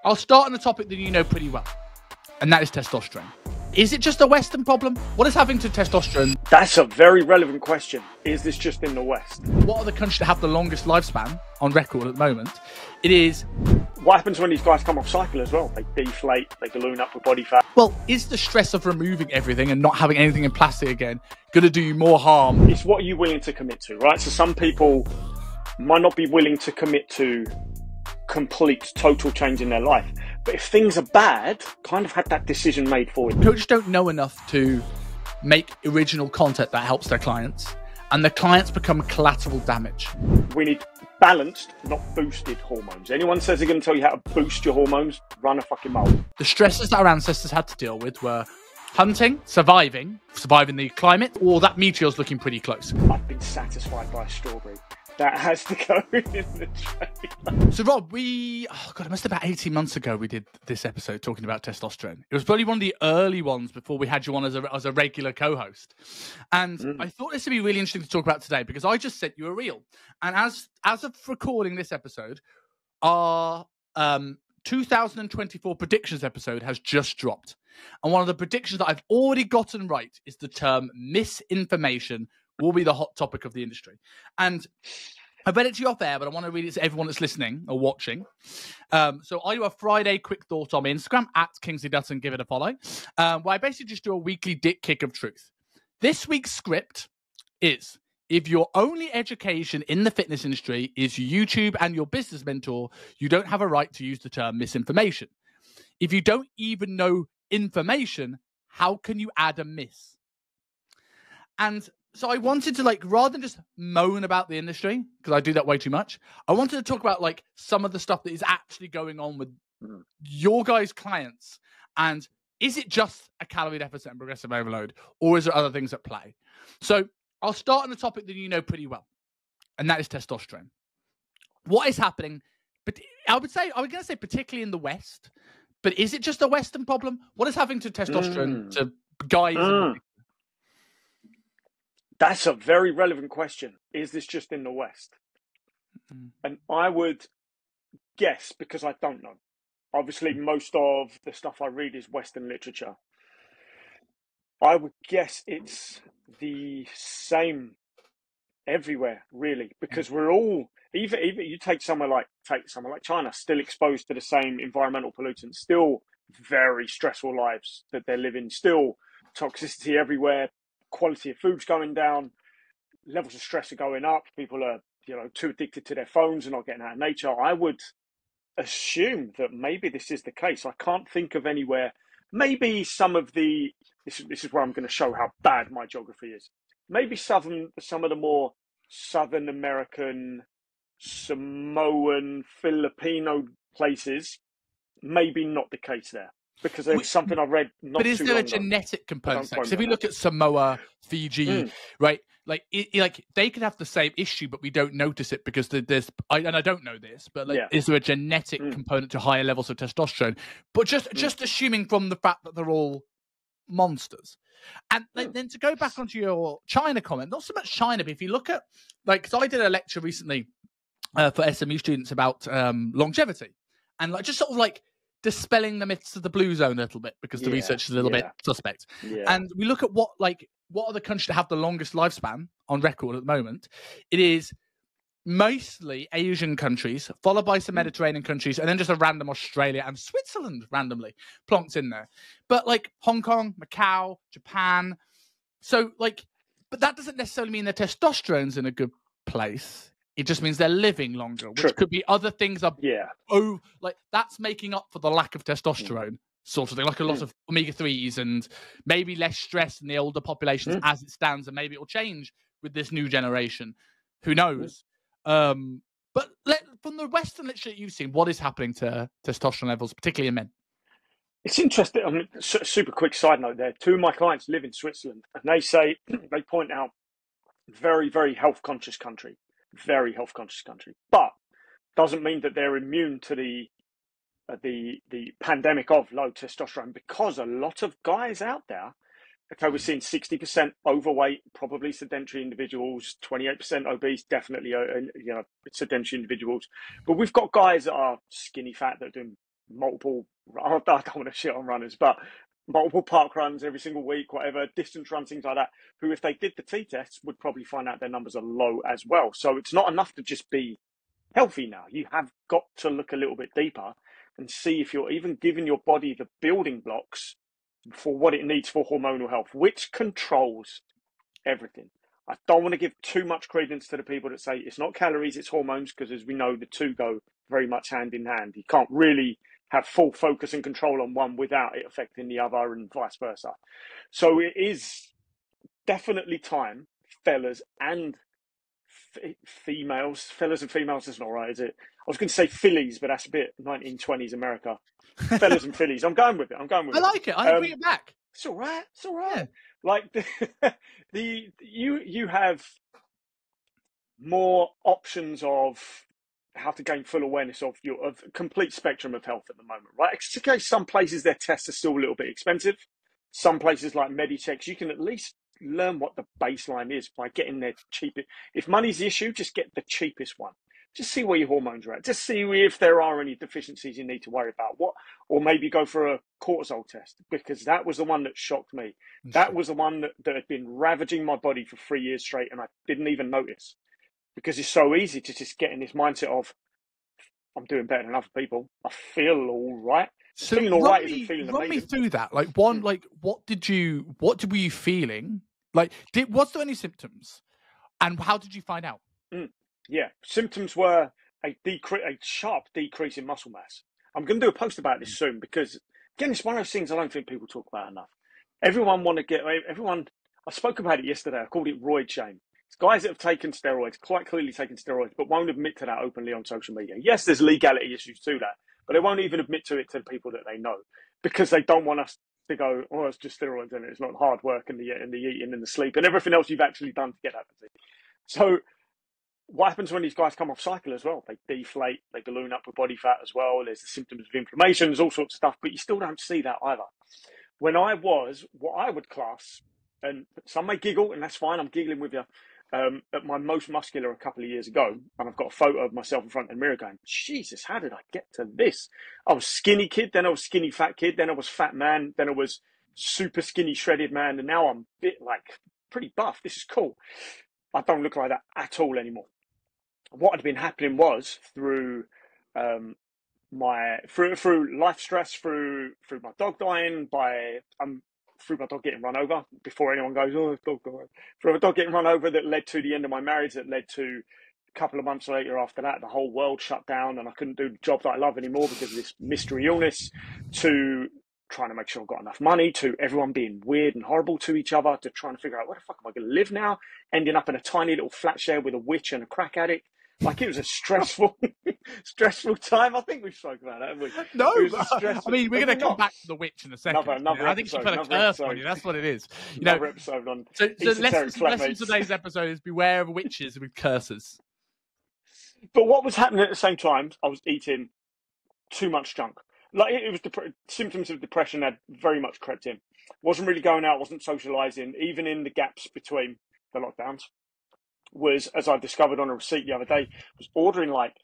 I'll start on a topic that you know pretty well, and that is testosterone. Is it just a Western problem? What is happening to testosterone? That's a very relevant question. Is this just in the West? What are the countries that have the longest lifespan on record at the moment? It is... What happens when these guys come off cycle as well? They deflate, they balloon up with body fat. Well, is the stress of removing everything and not having anything in plastic again going to do you more harm? It's what are you willing to commit to, right? So some people might not be willing to commit to complete, total change in their life. But if things are bad, kind of had that decision made for you. Coaches don't know enough to make original content that helps their clients, and the clients become collateral damage. We need balanced, not boosted hormones. Anyone says they're going to tell you how to boost your hormones, run a fucking mile. The stresses that our ancestors had to deal with were hunting, surviving the climate, or that meteor's looking pretty close. I've been satisfied by a strawberry. That has to go in the tray. So Rob, it must have been about 18 months ago we did this episode talking about testosterone. It was probably one of the early ones before we had you on as a regular co-host. And I thought this would be really interesting to talk about today because I just sent you a reel. And as of recording this episode, our 2024 predictions episode has just dropped. And one of the predictions that I've already gotten right is the term misinformation will be the hot topic of the industry. And I read it to you off air, but I want to read it to everyone that's listening or watching. So I do a Friday quick thought on my Instagram, @KingsleyDutton, give it a follow, where I basically just do a weekly dick kick of truth. This week's script is, if your only education in the fitness industry is YouTube and your business mentor, you don't have a right to use the term misinformation. If you don't even know information, how can you add a miss? And so I wanted to, rather than just moan about the industry, because I do that way too much, I wanted to talk about, some of the stuff that is actually going on with your guys' clients. And is it just a calorie deficit and progressive overload, or is there other things at play? So I'll start on a topic that you know pretty well, and that is testosterone. What is happening? But I was going to say particularly in the West, but is it just a Western problem? What is happening to testosterone to guys? That's a very relevant question. Is this just in the West? And I would guess, because I don't know. Obviously, most of the stuff I read is Western literature. I would guess it's the same everywhere, really, because we're all, even you take somewhere like China, still exposed to the same environmental pollutants, still very stressful lives that they're living, still toxicity everywhere. Quality of food's going down, levels of stress are going up, people are too addicted to their phones and not getting out of nature. I would assume that maybe this is the case. I can't think of anywhere. Maybe some of the this is where I'm going to show how bad my geography is. Maybe some of the more Southern American, Samoan, Filipino places, maybe not the case there. Because there's something I read not But is too there a long ago. genetic component? Because if you look at Samoa, Fiji, right, they could have the same issue, but we don't notice it because I don't know this, but is there a genetic component to higher levels of testosterone? But just assuming from the fact that they're all monsters. And then to go back onto your China comment, not so much China, but if you look at, because I did a lecture recently for SMU students about longevity, and just sort of dispelling the myths of the blue zone a little bit because the research is a little bit suspect. And we look at what are the countries that have the longest lifespan on record at the moment. It is mostly Asian countries, followed by some Mediterranean countries, and then just a random Australia and Switzerland randomly plonked in there. But Hong Kong, Macau, Japan. So but that doesn't necessarily mean their testosterone's in a good place. It just means they're living longer, which could be other things that's making up for the lack of testosterone, sort of thing, a lot of omega-3s and maybe less stress in the older populations as it stands, and maybe it'll change with this new generation. Who knows? But from the Western literature you've seen, what is happening to testosterone levels, particularly in men? It's interesting. I mean, super quick side note there. Two of my clients live in Switzerland, and they point out very, very health conscious country. Very health conscious country, but doesn't mean that they're immune to the pandemic of low testosterone, because a lot of guys out there, we're seeing 60% overweight, probably sedentary individuals, 28% obese, definitely sedentary individuals, but we've got guys that are skinny fat that are doing multiple, I don't want to shit on runners, but multiple park runs every single week, whatever, distance runs, things like that, who, if they did the T-tests, would probably find out their numbers are low as well. So it's not enough to just be healthy now. You have got to look a little bit deeper and see if you're even giving your body the building blocks for what it needs for hormonal health, which controls everything. I don't want to give too much credence to the people that say it's not calories, it's hormones, because as we know, the two go very much hand in hand. You can't really have full focus and control on one without it affecting the other, and vice versa. So it is definitely time, fellas and females. Fellas and females is not right, is it? I was going to say fillies, but that's a bit 1920s America. Fellas and fillies. I'm going with it. I like it. I bring it back. It's all right. It's all right. Yeah. Like you have more options of how to gain full awareness of your complete spectrum of health at the moment, right? It's okay. Some places their tests are still a little bit expensive. Some places like Medichecks, you can at least learn what the baseline is by getting their cheapest. If money's the issue, just get the cheapest one. Just see where your hormones are at. Just see if there are any deficiencies you need to worry about. Or maybe go for a cortisol test, because that was the one that shocked me. That was the one that had been ravaging my body for 3 years straight, and I didn't even notice, because it's so easy to just get in this mindset of, I'm doing better than other people. I feel all right. So feeling all right isn't feeling amazing. Run me through that. Like what were you feeling? Like, was there any symptoms, and how did you find out? Yeah, symptoms were a sharp decrease in muscle mass. I'm going to do a post about this soon, because again, it's one of those things I don't think people talk about enough. I spoke about it yesterday. I called it roid shame. It's guys that have taken steroids, quite clearly taken steroids, but won't admit to that openly on social media. Yes, there's legality issues to that, but they won't even admit to it to people that they know, because they don't want us to go, oh, it's just steroids and it's not hard work and the eating and the sleep and everything else you've actually done to get that physique. So what happens when these guys come off cycle as well? They deflate, they balloon up with body fat as well. There's the symptoms of inflammation, there's all sorts of stuff, but you still don't see that either. When I was what I would class, and some may giggle, and that's fine, I'm giggling with you, at my most muscular a couple of years ago, and I've got a photo of myself in front of the mirror going, Jesus, how did I get to this? I was skinny kid, then I was skinny fat kid, then I was fat man, then I was super skinny shredded man, and now I'm pretty buff. This is cool. I don't look like that at all anymore. What had been happening was through through life stress, through my dog dying, through my dog getting run over, before anyone goes, oh, dog died. Through my dog getting run over, that led to the end of my marriage, that led to a couple of months later after that, the whole world shut down and I couldn't do the job that I love anymore because of this mystery illness, to trying to make sure I've got enough money, to everyone being weird and horrible to each other, to trying to figure out where the fuck am I going to live now, ending up in a tiny little flat share with a witch and a crack addict. Like, it was a stressful time. I think we've spoken about that, haven't we? No, I mean, we're going to come back to the witch in a second. Another I think she put a curse on you. That's what it is. Another episode on lesson today's episode is beware of witches with curses. But what was happening at the same time, I was eating too much junk. Like, it was symptoms of depression had very much crept in. Wasn't really going out, wasn't socialising, even in the gaps between the lockdowns. Was, as I discovered on a receipt the other day, was ordering like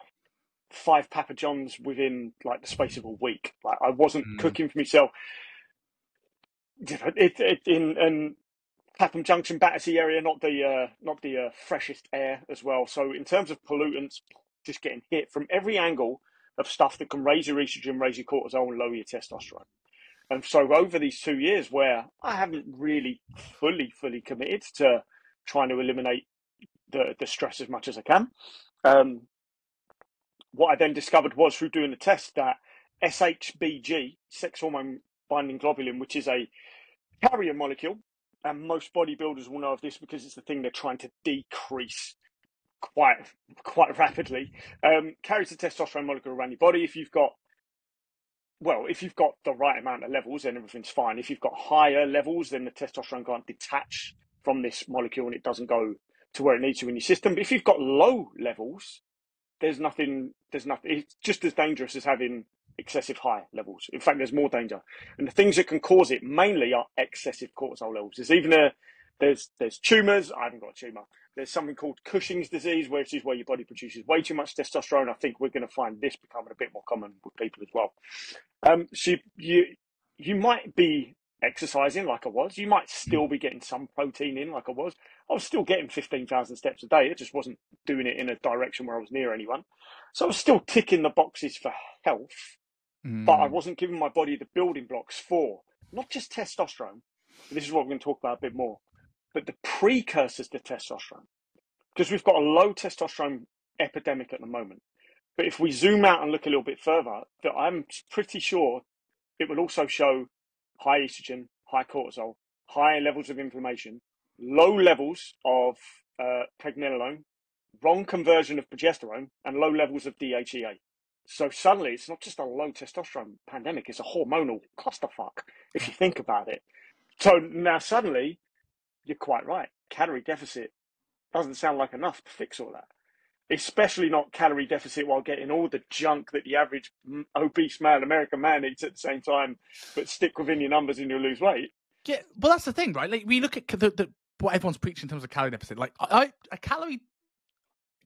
5 Papa Johns within like the space of a week. Like, I wasn't cooking for myself. In Clapham Junction, Battersea area, not the freshest air as well. So in terms of pollutants, just getting hit from every angle of stuff that can raise your estrogen, raise your cortisol, and lower your testosterone. And so over these 2 years, where I haven't really fully committed to trying to eliminate the stress as much as I can, what I then discovered was, through doing the test, that SHBG, sex hormone binding globulin, which is a carrier molecule, and most bodybuilders will know of this because it's the thing they're trying to decrease quite rapidly, carries the testosterone molecule around your body. If you've got the right amount of levels, then everything's fine. If you've got higher levels, then the testosterone can't detach from this molecule and it doesn't go to where it needs to in your system. But if you've got low levels, there's nothing. It's just as dangerous as having excessive high levels. In fact, there's more danger. And the things that can cause it mainly are excessive cortisol levels. There's even There's tumours. I haven't got a tumour. There's something called Cushing's disease, which is where your body produces way too much testosterone. I think we're going to find this becoming a bit more common with people as well. So you might be exercising like I was. You might still be getting some protein in like I was. I was still getting 15,000 steps a day. It just wasn't doing it in a direction where I was near anyone. So I was still ticking the boxes for health, but I wasn't giving my body the building blocks for not just testosterone. This is what we're going to talk about a bit more, but the precursors to testosterone. Because we've got a low testosterone epidemic at the moment. But if we zoom out and look a little bit further, that I'm pretty sure it will also show high estrogen, high cortisol, high levels of inflammation, low levels of pregnenolone, wrong conversion of progesterone, and low levels of DHEA. So suddenly it's not just a low testosterone pandemic, it's a hormonal clusterfuck, if you think about it. So now suddenly, you're quite right. Calorie deficit doesn't sound like enough to fix all that. Especially not calorie deficit while getting all the junk that the average obese male American man eats at the same time, but stick within your numbers and you'll lose weight. Yeah, well, that's the thing, right? Like, we look at what everyone's preaching in terms of calorie deficit. Like,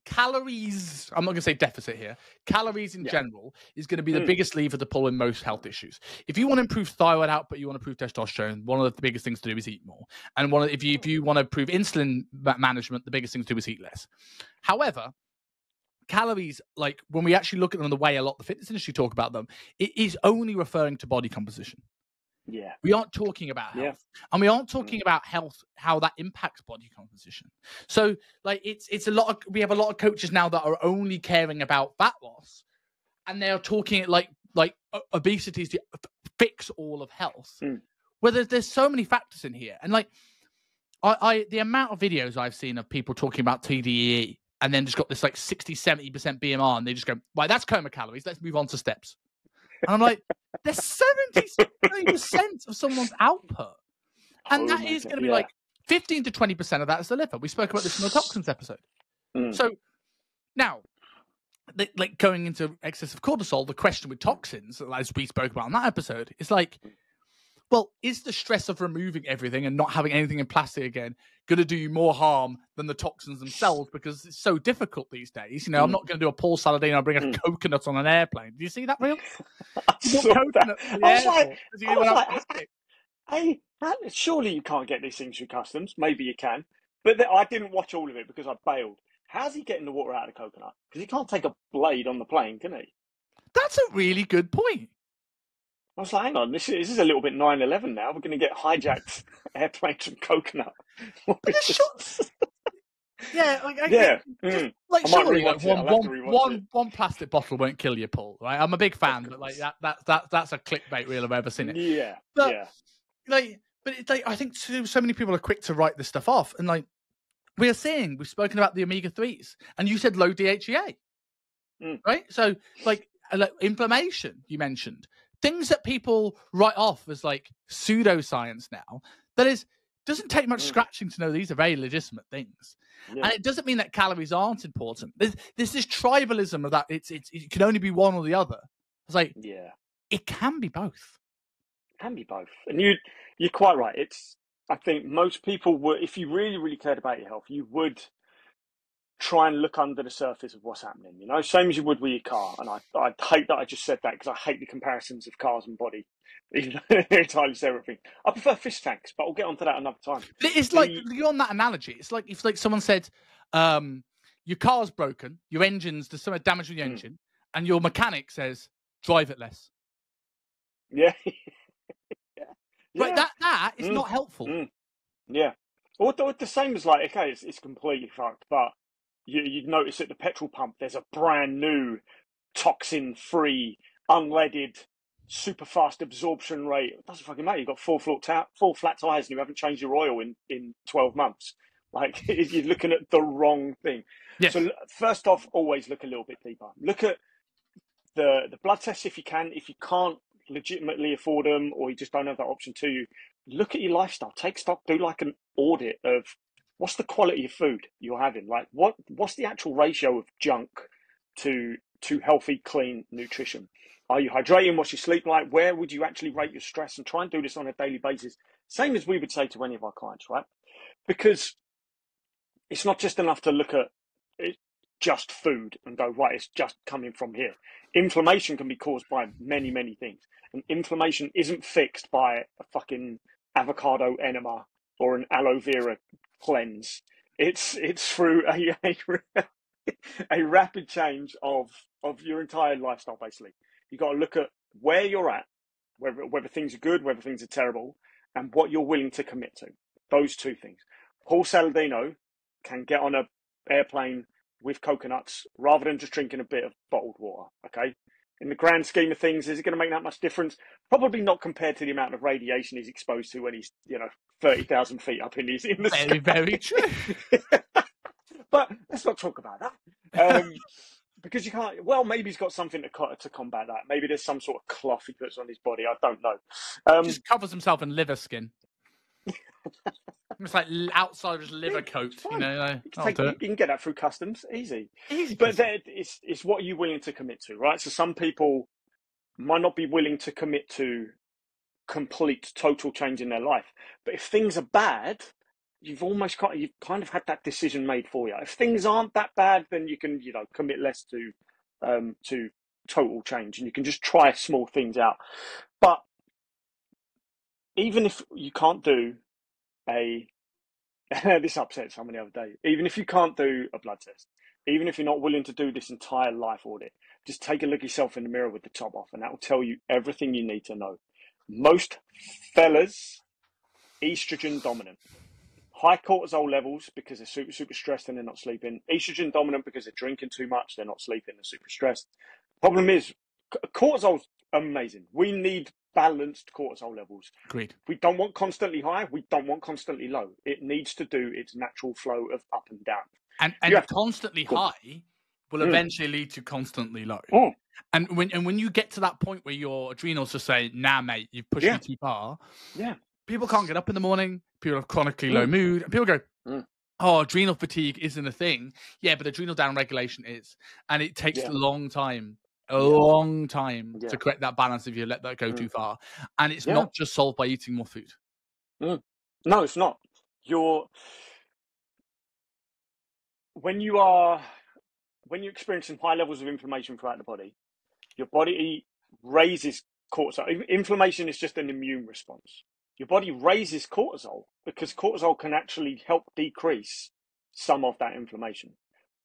calories, I'm not going to say deficit here, calories in general is going to be the biggest lever to pull in most health issues. If you want to improve thyroid output, you want to improve testosterone, one of the biggest things to do is eat more. And if you want to improve insulin management, the biggest thing to do is eat less. However, calories, like when we actually look at them the way a lot of the fitness industry talk about them, it is only referring to body composition. Yeah. We aren't talking about health. And we aren't talking about health, how that impacts body composition. So like it's a lot of, we have a lot of coaches now that are only caring about fat loss, and they're talking like obesity is to fix all of health. Where there's so many factors in here. And like the amount of videos I've seen of people talking about TDEE and then just got this like 60-70% BMR, and they just go, right, that's coma calories, let's move on to steps. And I'm like, there's 70% of someone's output. And that is going to be like 15 to 20% of that is the liver. We spoke about this in the toxins episode. So now, like going into excessive cortisol, the question with toxins, as we spoke about in that episode, is like, well, is the stress of removing everything and not having anything in plastic again going to do you more harm than the toxins themselves? Because it's so difficult these days. You know, I'm not going to do a Paul Saladin and I'll bring a coconut on an airplane. Do you see that reel? I saw that. I was like, hey, surely you can't get these things through customs. Maybe you can. But I didn't watch all of it because I bailed. How's he getting the water out of the coconut? Because he can't take a blade on the plane, can he? That's a really good point. I was like, hang on, this is a little bit 9/11 now. We're going to get hijacked airplanes from coconut. Like surely one plastic bottle won't kill you, Paul. Right? I'm a big fan, but like that's a clickbait reel if I've ever seen it. Yeah, but it's like I think so many people are quick to write this stuff off, and like we've spoken about the omega-3s, and you said low DHEA, right? So like inflammation, you mentioned. Things that people write off as like pseudoscience now, doesn't take much scratching to know these are very legitimate things. And it doesn't mean that calories aren't important. There's this tribalism of that it can only be one or the other. It's like, it can be both. It can be both. And you're quite right. I think most people would, if you really, really cared about your health, you would try and look under the surface of what's happening, you know, same as you would with your car. And I hate that I just said that because I hate the comparisons of cars and body. They're entirely separate things. I prefer fish tanks, but we'll get onto that another time. It's like, on that analogy, it's like if like someone said, your car's broken, your there's some damage with your engine, and your mechanic says, drive it less. Yeah. Right, that is not helpful. Yeah. Or the same as like, okay, it's completely fucked, but you'd notice at the petrol pump, there's a brand new toxin-free, unleaded, super fast absorption rate. It doesn't fucking matter. You've got four flat tires and you haven't changed your oil in 12 months. Like, you're looking at the wrong thing. Yes. So first off, always look a little bit deeper. Look at the blood tests if you can. If you can't legitimately afford them or you just don't have that option to you, look at your lifestyle. Take stock. Do like an audit of what's the quality of food you're having. Like what's the actual ratio of junk to healthy, clean nutrition. Are you hydrating? What's your sleep like? Where would you actually rate your stress? And try and do this on a daily basis. Same as we would say to any of our clients, right? Because it's not just enough to look at it, just food and go, right, it's just coming from here. Inflammation can be caused by many, many things. And inflammation isn't fixed by a fucking avocado enema or an aloe vera cleanse. It's through a rapid change of your entire lifestyle, basically. You've got to look at where you're at, whether things are good, whether things are terrible, and what you're willing to commit to. Those two things. Paul Saladino can get on an airplane with coconuts rather than just drinking a bit of bottled water, okay? In the grand scheme of things, is it going to make that much difference? Probably not compared to the amount of radiation he's exposed to when he's, 30,000 feet up in the sky. Very true. But let's not talk about that. Because you can't, well, maybe he's got something to combat that. Maybe there's some sort of cloth he puts on his body. I don't know. Just covers himself in liver skin. It's like outside his liver coat, you can get that through customs, easy. But it's what are you willing to commit to, right? So some people might not be willing to commit to complete, total change in their life. But if things are bad, you've kind of had that decision made for you. If things aren't that bad, then you can, commit less to total change, and you can just try small things out. But even if you can't do this upset someone the other day. Even if you can't do a blood test, even if you're not willing to do this entire life audit, just take a look at yourself in the mirror with the top off, and that will tell you everything you need to know. Most fellas, estrogen dominant. High cortisol levels because they're super, super stressed and they're not sleeping. Estrogen dominant because they're drinking too much, they're not sleeping, they're super stressed. Problem is, cortisol's amazing. We need balanced cortisol levels. Agreed. We don't want constantly high. We don't want constantly low. It needs to do its natural flow of up and down. And constantly high will eventually lead to constantly low. And when you get to that point where your adrenals just say, "Nah, mate, you've pushed me too far." Yeah. People can't get up in the morning. People have chronically low mood. And people go, "Oh, adrenal fatigue isn't a thing." Yeah, but adrenal downregulation is, and it takes a long time. To correct that balance if you let that go too far. And it's not just solved by eating more food. No, it's not. When you're experiencing high levels of inflammation throughout the body, your body raises cortisol. Inflammation is just an immune response. Your body raises cortisol because cortisol can actually help decrease some of that inflammation.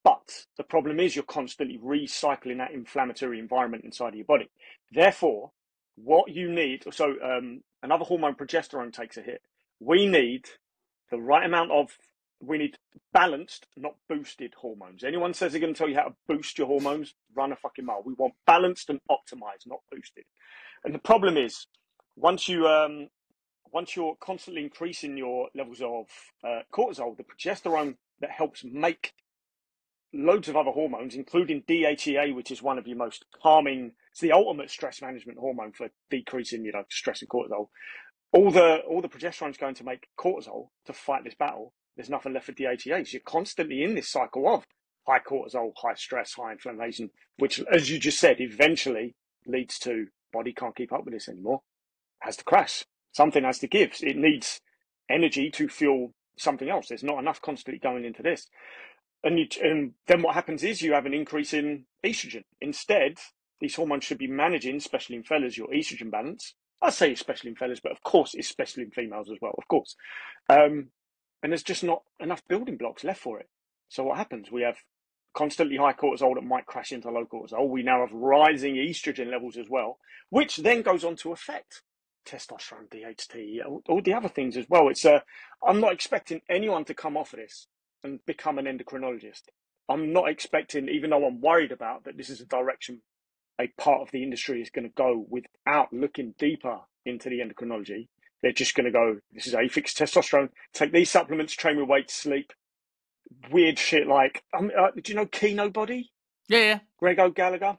But the problem is you're constantly recycling that inflammatory environment inside of your body. Therefore, what you need, another hormone, progesterone, takes a hit. We need the right amount we need balanced, not boosted hormones. Anyone says they're going to tell you how to boost your hormones, run a fucking mile. We want balanced and optimized, not boosted. And the problem is, once you're constantly increasing your levels of cortisol, the progesterone that helps make loads of other hormones, including DHEA, which is one of your most calming, it's the ultimate stress management hormone for decreasing, stress and cortisol. All the progesterone is going to make cortisol to fight this battle. There's nothing left for DHEA. So you're constantly in this cycle of high cortisol, high stress, high inflammation, which, as you just said, eventually leads to body can't keep up with this anymore. Has to crash. Something has to give. It needs energy to fuel something else. There's not enough constantly going into this. And then what happens is you have an increase in estrogen. Instead, these hormones should be managing, especially in fellas, your estrogen balance. I say especially in fellas, but of course, especially in females as well, of course. And there's just not enough building blocks left for it. So what happens? We have constantly high cortisol that might crash into low cortisol. We now have rising estrogen levels as well, which then goes on to affect testosterone, DHT, all the other things as well. I'm not expecting anyone to come off of this and become an endocrinologist. I'm not expecting, even though I'm worried about that this is a direction a part of the industry is going to go without looking deeper into the endocrinology. They're just going to go, this is how you fix testosterone, take these supplements, train with weight, sleep, weird shit like, do you know Keno Body? Yeah. Greg O'Gallagher?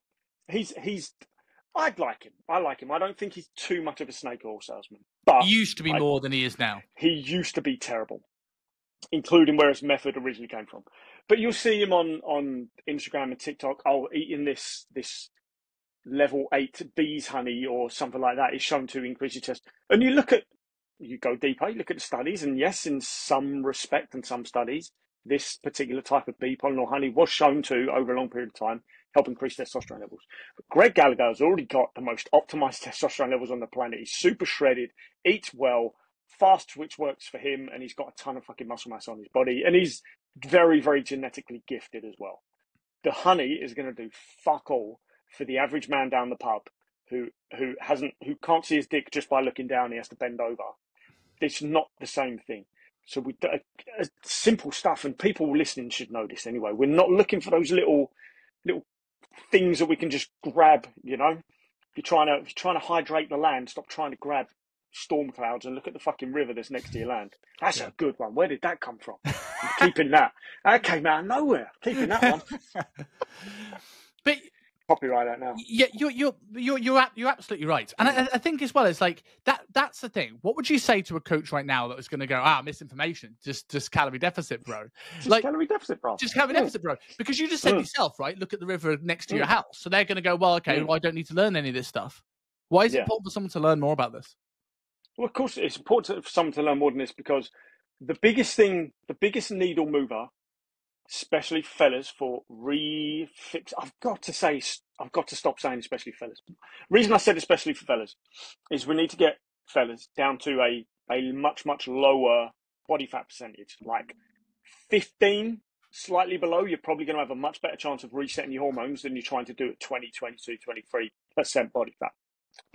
I'd like him. I like him. I don't think he's too much of a snake oil salesman. But he used to be more than he is now. He used to be terrible, including where his method originally came from. But you'll see him on Instagram and TikTok, eating this level 8 bees honey or something like that is shown to increase your test. And you go deeper, you look at the studies, and yes, in some respect and some studies, this particular type of bee pollen or honey was shown to, over a long period of time, help increase testosterone levels. But Greg Gallagher has already got the most optimized testosterone levels on the planet. He's super shredded, eats well, fast twitch works for him, and he's got a ton of fucking muscle mass on his body, and he's very, very genetically gifted as well. The honey is going to do fuck all for the average man down the pub who can't see his dick just by looking down. He has to bend over. It's not the same thing. So we do simple stuff, and people listening should know this anyway. We're not looking for those little things that we can just grab. You know, if you're trying to hydrate the land, stop trying to grab storm clouds and look at the fucking river that's next to your land. That's a good one. Where did that come from? I'm keeping that. That came out of nowhere. Keeping that one. But copyright that now. Yeah, you're absolutely right, and I think as well, it's like that's the thing. What would you say to a coach right now that was going to go, misinformation, just calorie deficit, bro? Calorie deficit, bro. Just calorie deficit, bro. Because you just said yourself, right? Look at the river next to your house, so they're going to go, well, okay, well, I don't need to learn any of this stuff. Why is it important for someone to learn more about this? Well, of course, it's important for someone to learn more than this, because the biggest needle mover, especially fellas, for refix. I've got to stop saying especially fellas. The reason I said especially for fellas is we need to get fellas down to a much, much lower body fat percentage, like 15, slightly below. You're probably going to have a much better chance of resetting your hormones than you're trying to do at 20, 22, 23% body fat.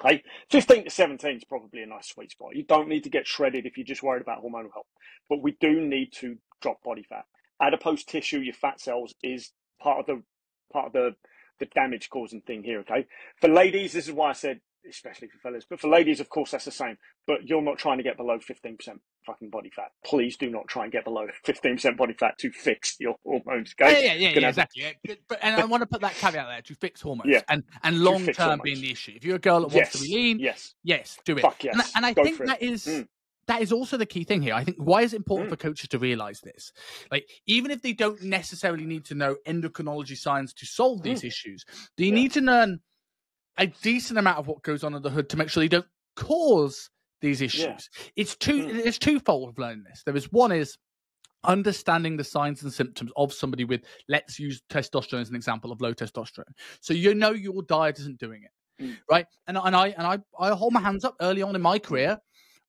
Okay, 15 to 17 is probably a nice sweet spot. You don't need to get shredded if you're just worried about hormonal health, but we do need to drop body fat. Adipose tissue, your fat cells, is part of the damage causing thing here. Okay, for ladies, this is why I said especially for fellas, but for ladies, of course, that's the same. But you're not trying to get below 15% fucking body fat. Please do not try and get below 15% body fat to fix your hormones. Okay? Yeah, exactly. And I want to put that caveat there, to fix hormones, and long term being the issue. If you're a girl that wants to be lean, yes, do it. Fuck yes. And I think that is also the key thing here. I think why is it important for coaches to realize this? Like, even if they don't necessarily need to know endocrinology science to solve these issues, they need to learn a decent amount of what goes on in the hood to make sure they don't cause these issues. It's twofold of learning this. One is understanding the signs and symptoms of somebody with, let's use testosterone as an example, of low testosterone. So you know your diet isn't doing it, right? And I hold my hands up. Early on in my career,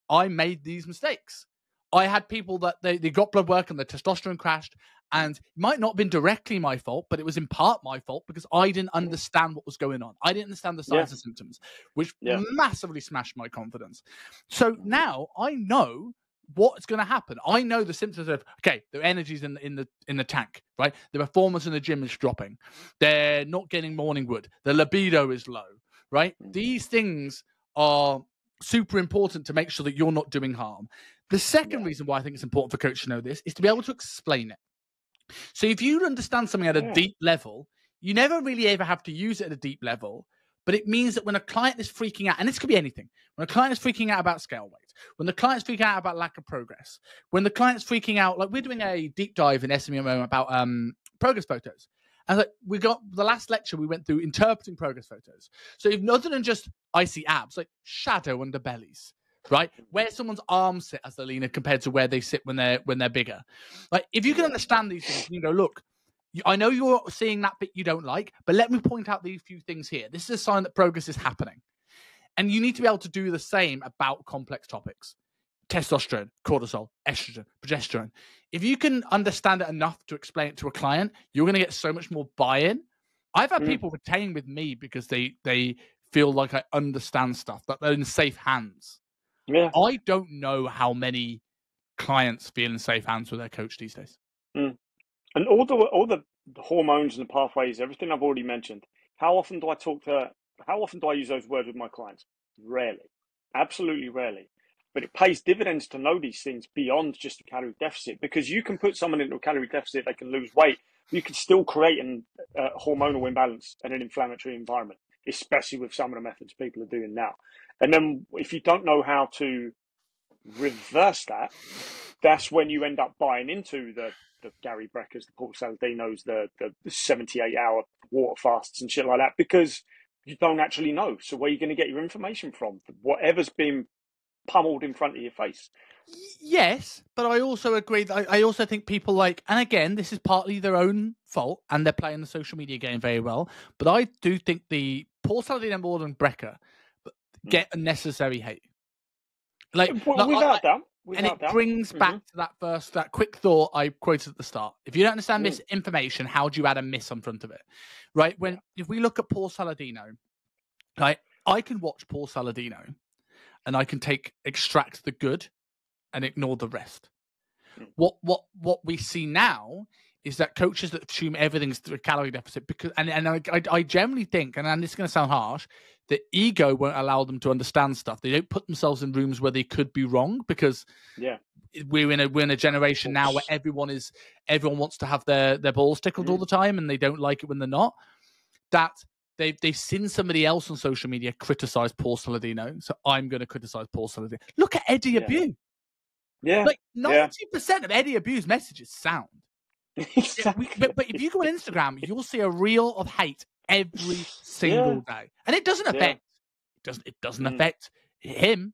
I made these mistakes. I had people that they got blood work and the testosterone crashed, and it might not have been directly my fault, but it was in part my fault because I didn't understand what was going on. I didn't understand the signs and symptoms, which massively smashed my confidence. So now I know what's going to happen. I know the symptoms of, okay, their energy's in the tank, right? The performance in the gym is dropping. They're not getting morning wood. The libido is low, right? These things are super important to make sure that you're not doing harm. The second reason why I think it's important for coaches to know this is to be able to explain it. So if you understand something at a deep level, you never really ever have to use it at a deep level, but it means that when a client is freaking out, and this could be anything, when a client is freaking out about scale weight, when the client's freaking out about lack of progress, when the client's freaking out, like we're doing a deep dive in SMMO about progress photos. And like we got the last lecture, we went through interpreting progress photos. So if other than just I see abs, like shadow underbellies, right? Where someone's arms sit as they're leaner compared to where they sit when they're bigger. Like if you can understand these things, you go, look, I know you're seeing that bit you don't like, but let me point out these few things here. This is a sign that progress is happening. And you need to be able to do the same about complex topics. Testosterone, cortisol, estrogen, progesterone. If you can understand it enough to explain it to a client, you're going to get so much more buy-in. I've had people retain with me because they feel like I understand stuff, that they're in safe hands. Yeah. I don't know how many clients feel in safe hands with their coach these days. And all the hormones and the pathways, everything I've already mentioned, how often do I use those words with my clients? Rarely. Absolutely rarely. But it pays dividends to know these things beyond just a calorie deficit, because you can put someone into a calorie deficit, they can lose weight. You can still create a hormonal imbalance and an inflammatory environment, especially with some of the methods people are doing now. And then if you don't know how to reverse that, that's when you end up buying into the Gary Breckers, the Paul Saladinos, the 78-hour water fasts and shit like that, because you don't actually know. So where are you going to get your information from? Whatever's been pummeled in front of your face. Yes, but I also agree that I also think people and again, this is partly their own fault, and they're playing the social media game very well. But I do think the Paul Saladino more than Brecker get unnecessary hate. Without doubt. And it brings back to that quick thought I quoted at the start. If you don't understand misinformation, how do you add a miss in front of it? Right? If we look at Paul Saladino, right, I can watch Paul Saladino and I can extract the good and ignore the rest. What we see now is that coaches that assume everything's through a calorie deficit I generally think, and this is going to sound harsh, that ego won't allow them to understand stuff. They don't put themselves in rooms where they could be wrong because we're in a generation now where everyone wants to have their balls tickled all the time, and they don't like it when they're not. That they've seen somebody else on social media criticize Paul Saladino, so I'm going to criticize Paul Saladino. Look at Eddie Abuse. Yeah. 90% of Eddie Abue's messages sound. Exactly. But if you go on Instagram, you'll see a reel of hate every single day, and it doesn't affect. It doesn't affect him.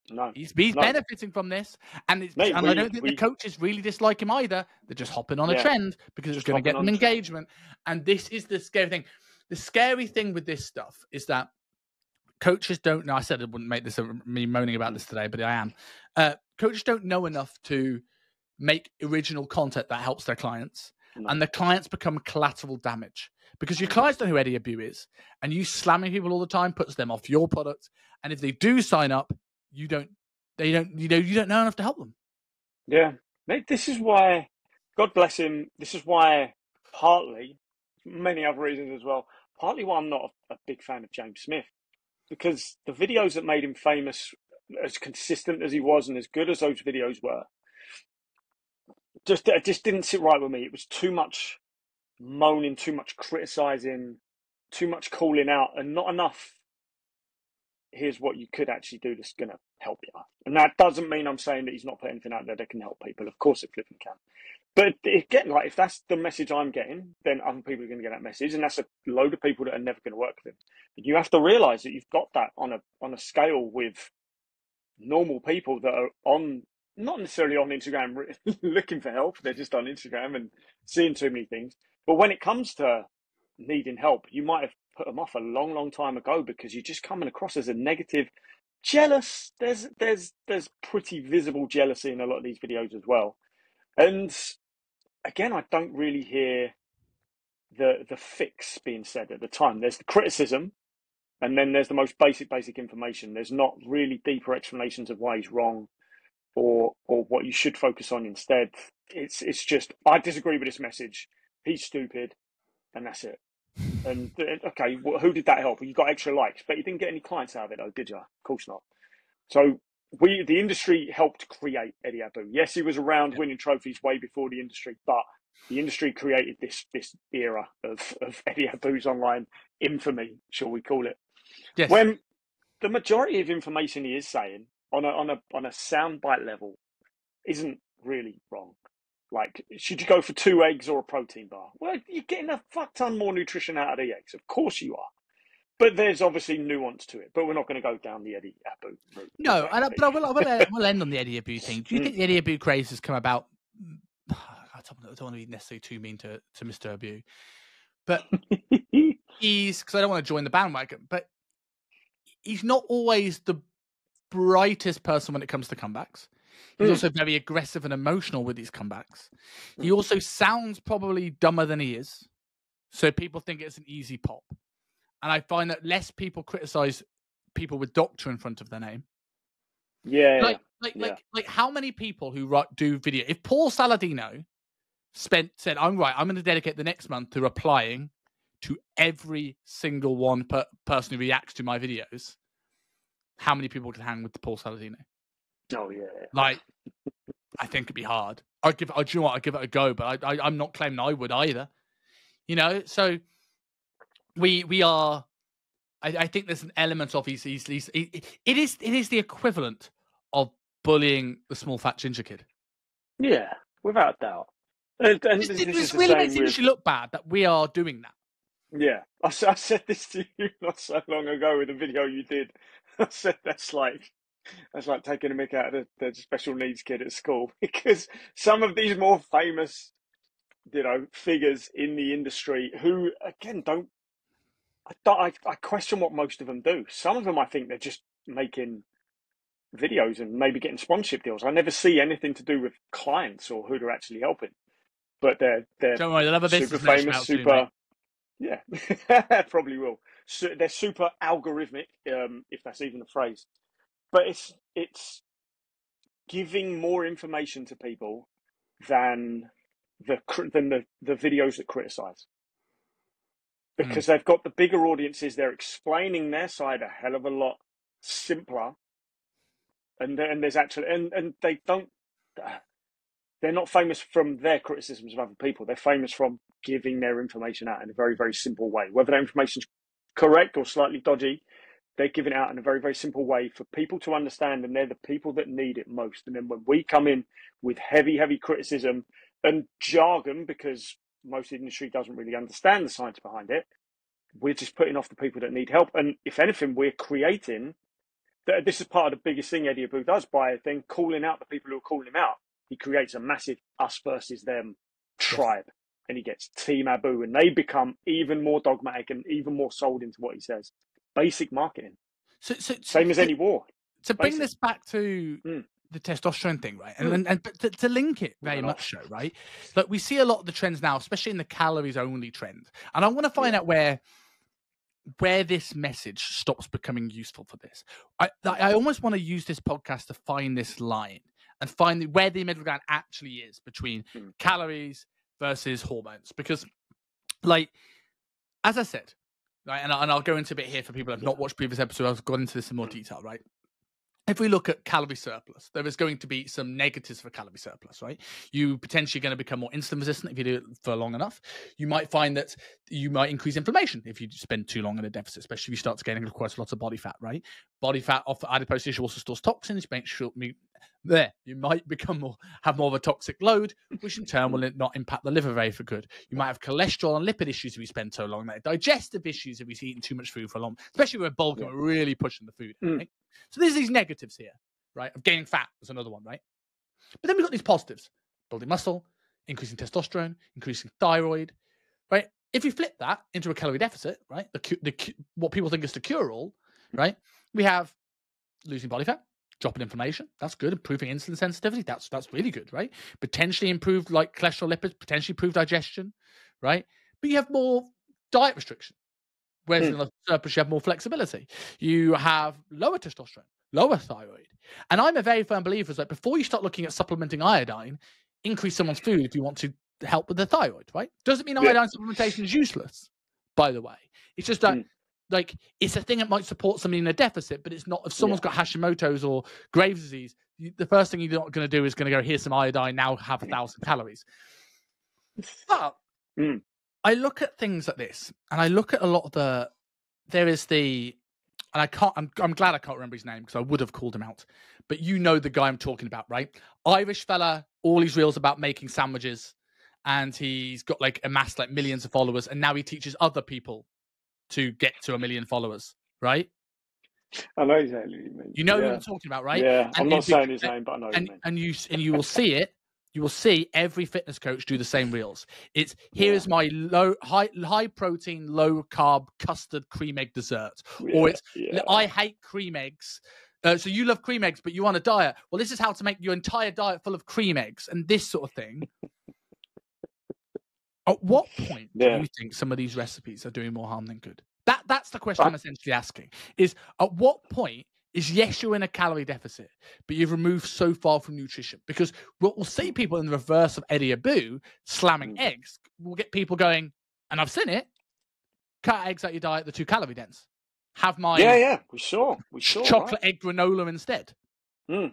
No, he's benefiting from this, and I don't think the coaches really dislike him either. They're just hopping on a trend because it's going to get them engagement. And this is the scary thing. The scary thing with this stuff is that coaches don't know. I said I wouldn't make this me moaning about this today, but I am. Coaches don't know enough to make original content that helps their clients, and the clients become collateral damage because your clients don't know who Eddie Abuse is, and you slamming people all the time puts them off your product. And if they do sign up, you don't know enough to help them. Yeah, mate, this is why, God bless him. This is why, partly, many other reasons as well. Partly why I'm not a big fan of James Smith, because the videos that made him famous, as consistent as he was and as good as those videos were, it just didn't sit right with me. It was too much moaning, too much criticizing, too much calling out, and not enough. Here's what you could actually do that's going to help you. And that doesn't mean I'm saying that he's not putting anything out there that can help people. Of course it flipping can. But if that's the message I'm getting, then other people are going to get that message. And that's a load of people that are never going to work with him. But you have to realize that you've got that on a scale with normal people that are not necessarily on Instagram looking for help. They're just on Instagram and seeing too many things. But when it comes to needing help, you might have put them off a long, long time ago because you're just coming across as a negative, jealous. There's pretty visible jealousy in a lot of these videos as well. And again, I don't really hear the fix being said at the time. There's the criticism, and then there's the most basic information. There's not really deeper explanations of why he's wrong or what you should focus on instead. It's just, I disagree with this message. He's stupid, and that's it. And okay, well, who did that help? You got extra likes, but you didn't get any clients out of it, though, did you? Of course not. So the industry helped create Eddie Abuse. Yes, he was around winning trophies way before the industry, but the industry created this era of Eddie Abuse online infamy, shall we call it? Yes. When the majority of information he is saying on a soundbite level isn't really wrong. Like, should you go for 2 eggs or a protein bar? Well, you're getting a fuck ton more nutrition out of the eggs. Of course you are. But there's obviously nuance to it. But we're not going to go down the Eddie Abuse route. No, but I will end on the Eddie Abuse thing. Do you think the Eddie Abuse craze has come about? I don't want to be necessarily too mean to Mr. Abuse. But because I don't want to join the bandwagon, but he's not always the brightest person when it comes to comebacks. He's also very aggressive and emotional with these comebacks. He also sounds probably dumber than he is. So people think it's an easy pop. And I find that less people criticize people with doctor in front of their name. Yeah. Like how many people who do video? If Paul Saladino said, I'm going to dedicate the next month to replying to every single person who reacts to my videos, how many people can hang with the Paul Saladino? Oh yeah. Like, I think it'd be hard. I'd give it a go, but I'm not claiming I would either. You know, so we are. I think there's an element of it is the equivalent of bullying the small fat ginger kid. Yeah, without doubt. And this really makes the industry look bad that we are doing that. Yeah, I said this to you not so long ago with a video you did. I said that's like taking a mick out of the special needs kid at school, because some of these more famous, figures in the industry who, again, I question what most of them do. Some of them, I think they're just making videos and maybe getting sponsorship deals. I never see anything to do with clients or who they're actually helping. But they're Don't worry, they'll have a super business mention famous, out soon, mate. yeah, probably will. So they're super algorithmic, if that's even a phrase. But it's giving more information to people than the videos that criticize, because they've got the bigger audiences. They're explaining their side a hell of a lot simpler, and there's actually and they don't. They're not famous from their criticisms of other people. They're famous from giving their information out in a very, very simple way. Whether that information's correct or slightly dodgy, they're giving it out in a very, very simple way for people to understand, and they're the people that need it most. And then when we come in with heavy, heavy criticism and jargon, because most of the industry doesn't really understand the science behind it, we're just putting off the people that need help. And if anything, we're creating... This is part of the biggest thing Adipose does, by then calling out the people who are calling him out. He creates a massive us versus them tribe, and he gets Team Abu, and they become even more dogmatic and even more sold into what he says. Basic marketing. Same as any war. To bring this back to the testosterone thing, right? And to link it very much so, right? But we see a lot of the trends now, especially in the calories only trend. And I want to find out where this message stops becoming useful for this. I almost want to use this podcast to find this line and find where the middle ground actually is between calories versus hormones. Because, like, as I said, right, and I'll go into a bit here for people who have not watched previous episodes, I've gone into this in more detail, right? If we look at calorie surplus, there is going to be some negatives for calorie surplus, right? You potentially going to become more insulin resistant if you do it for long enough. You might find that you might increase inflammation if you spend too long in a deficit, especially if you start to gain quite a lot of body fat, right? Body fat off the adipose tissue also stores toxins. Make sure you might have more of a toxic load, which in turn will not impact the liver very for good. You might have cholesterol and lipid issues if you spend so long. Digestive issues if you've eaten too much food for long, especially when we're bulking, we're really pushing the food, right? So there's these negatives here, right? Of gaining fat is another one, right? But then we've got these positives: building muscle, increasing testosterone, increasing thyroid, right? If you flip that into a calorie deficit, right? What people think is the cure-all, right? We have losing body fat, dropping inflammation. That's good. Improving insulin sensitivity. That's really good, right? Potentially improved like cholesterol, lipids, potentially improved digestion, right? But you have more diet restriction. Whereas in the surplus, you have more flexibility. You have lower testosterone, lower thyroid. And I'm a very firm believer that before you start looking at supplementing iodine, increase someone's food if you want to help with the thyroid, right? Doesn't mean iodine supplementation is useless, by the way. It's just that, like, it's a thing that might support somebody in a deficit, but it's not. If someone's got Hashimoto's or Graves' disease, the first thing you're not going to do is going to go, here's some iodine, now have 1,000 calories. But I look at things like this, and I look at a lot of I'm glad I can't remember his name because I would have called him out. But you know the guy I'm talking about, right? Irish fella, all his reels about making sandwiches, and he's got amassed millions of followers, and now he teaches other people to get to 1 million followers, right? I know exactly what you mean. You know who I'm talking about, right? Yeah, I'm not saying his name, but I know what you mean. And you will see it. You will see every fitness coach do the same reels. It's here's my high protein, low carb custard cream egg dessert, or it's I hate cream eggs. So you love cream eggs, but you want a diet. Well, this is how to make your entire diet full of cream eggs and this sort of thing. At what point do you think some of these recipes are doing more harm than good? That's the question I'm essentially asking. Is at what point is you're in a calorie deficit, but you've removed so far from nutrition? Because we'll see people in the reverse of Eddie Abu slamming eggs. We'll get people going, and I've seen it, cut eggs out your diet, they're too calorie dense. Have my we saw chocolate egg granola instead. We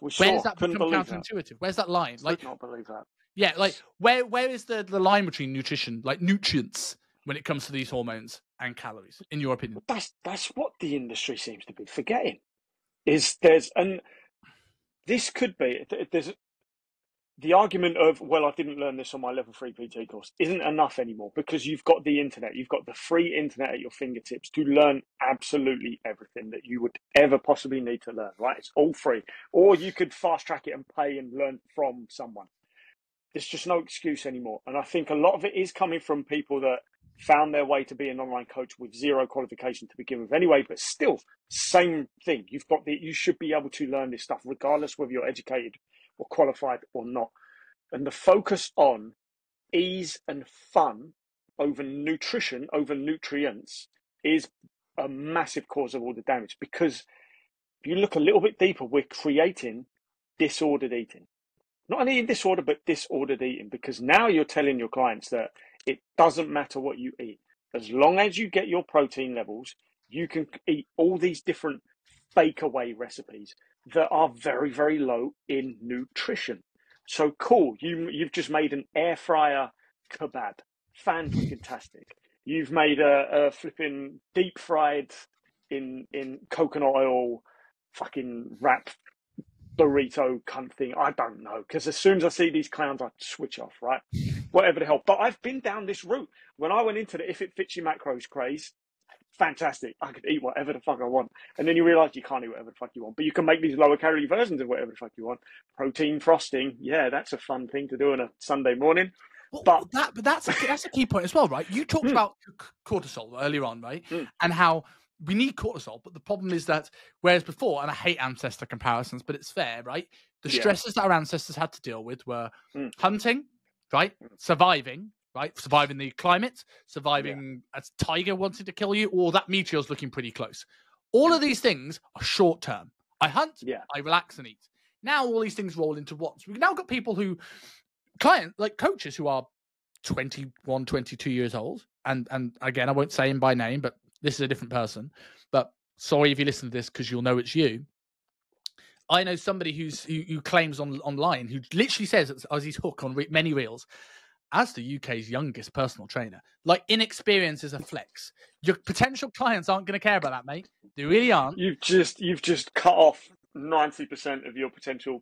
saw. Where does that become counterintuitive? Where's that line? I could not believe that. Yeah, where is the line between nutrition, nutrients, when it comes to these hormones and calories, in your opinion? That's what the industry seems to be forgetting. This could be the argument of, well, I didn't learn this on my level 3 PT course isn't enough anymore, because you've got the internet, you've got the free internet at your fingertips to learn absolutely everything that you would ever possibly need to learn, right? It's all free. Or you could fast track it and pay and learn from someone. There's just no excuse anymore. And I think a lot of it is coming from people that found their way to be an online coach with zero qualification to begin with anyway, but still, same thing. You should be able to learn this stuff regardless whether you're educated or qualified or not. And the focus on ease and fun over nutrition, over nutrients, is a massive cause of all the damage. Because if you look a little bit deeper, we're creating disordered eating. Not an eating disorder, but disordered eating. Because now you're telling your clients that it doesn't matter what you eat. As long as you get your protein levels, you can eat all these different fake away recipes that are very, very low in nutrition. So cool, you've just made an air fryer kebab, fantastic. You've made a flipping deep fried in coconut oil fucking wrap burrito cunt thing. I don't know, because as soon as I see these clowns, I switch off, right? Whatever the hell. But I've been down this route. When I went into the if it fits your macros craze, fantastic. I could eat whatever the fuck I want. And then you realize you can't eat whatever the fuck you want, but you can make these lower calorie versions of whatever the fuck you want. Protein frosting. Yeah, that's a fun thing to do on a Sunday morning. Well, that's a key point as well, right? You talked about cortisol earlier on, right? And how we need cortisol, but the problem is that whereas before, and I hate ancestor comparisons, but it's fair, right? The stresses that our ancestors had to deal with were hunting, right? Surviving, right? Surviving the climate, surviving a tiger wanting to kill you, or that meteor's looking pretty close. All of these things are short term. I hunt, I relax and eat. Now all these things roll into what? So we've now got people who, coaches who are 21, 22 years old, and again, I won't say him by name, but this is a different person. But sorry if you listen to this, because you'll know it's you. I know somebody who claims online, who literally says, as he's hooked on many reels, as the UK's youngest personal trainer, like, inexperience is a flex. Your potential clients aren't going to care about that, mate. They really aren't. You've just cut off 90% of your potential.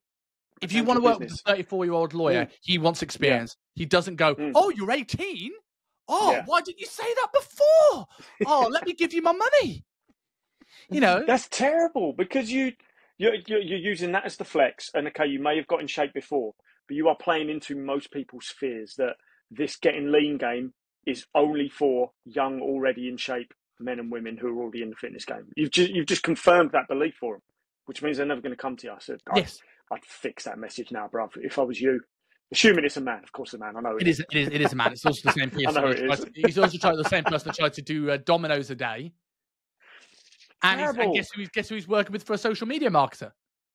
If you want to work with a 34-year-old lawyer, he wants experience. He doesn't go, oh, you're 18? Oh, why didn't you say that before? Oh, let me give you my money. You know, that's terrible, because you're using that as the flex. And okay, you may have got in shape before, but you are playing into most people's fears that this getting lean game is only for young, already in shape men and women who are already in the fitness game. You've just confirmed that belief for them, which means they're never going to come to you. So I'd fix that message now, bruv, if I was you. Assuming it's a man, of course, a man. I know it is. It is a man. It's also the same person. I know it is. He's also the same person that tried to do Dominoes a day. And guess who he's working with for a social media marketer?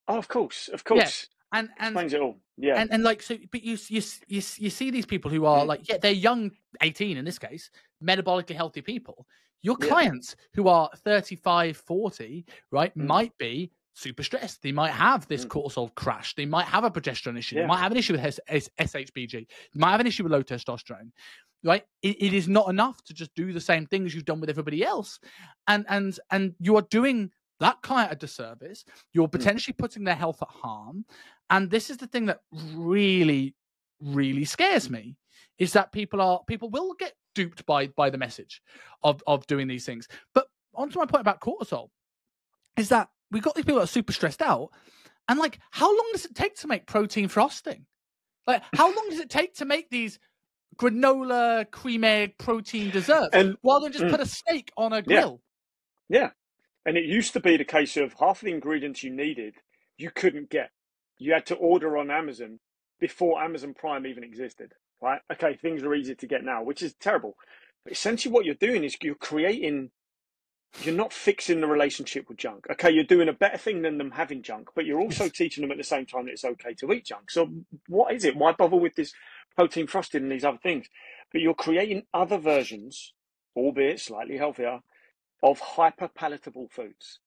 Oh, of course. Yeah. And explains it all. Yeah. And like, so, but you see these people who are like, they're young, 18 in this case, metabolically healthy people. Your clients who are 35, 40, right, might be super stressed. They might have this cortisol crash. They might have a progesterone issue. They might have an issue with SHBG. They might have an issue with low testosterone. Right? It is not enough to just do the same things you've done with everybody else. And you are doing that client a disservice. You're potentially putting their health at harm. And this is the thing that really, really scares me, is that people will get duped by the message of doing these things. But onto my point about cortisol, is that we've got these people that are super stressed out. And like, how long does it take to make protein frosting? Like, how long does it take to make these granola, cream egg, protein desserts, rather than just put a steak on a grill? Yeah. And it used to be the case of half the ingredients you needed, you couldn't get. You had to order on Amazon before Amazon Prime even existed, right? Okay, things are easier to get now, which is terrible. But essentially what you're doing is you're not fixing the relationship with junk. Okay, you're doing a better thing than them having junk, but you're also teaching them at the same time that it's okay to eat junk. So what is it? Why bother with this protein frosting and these other things? But you're creating other versions, albeit slightly healthier, of hyper-palatable foods.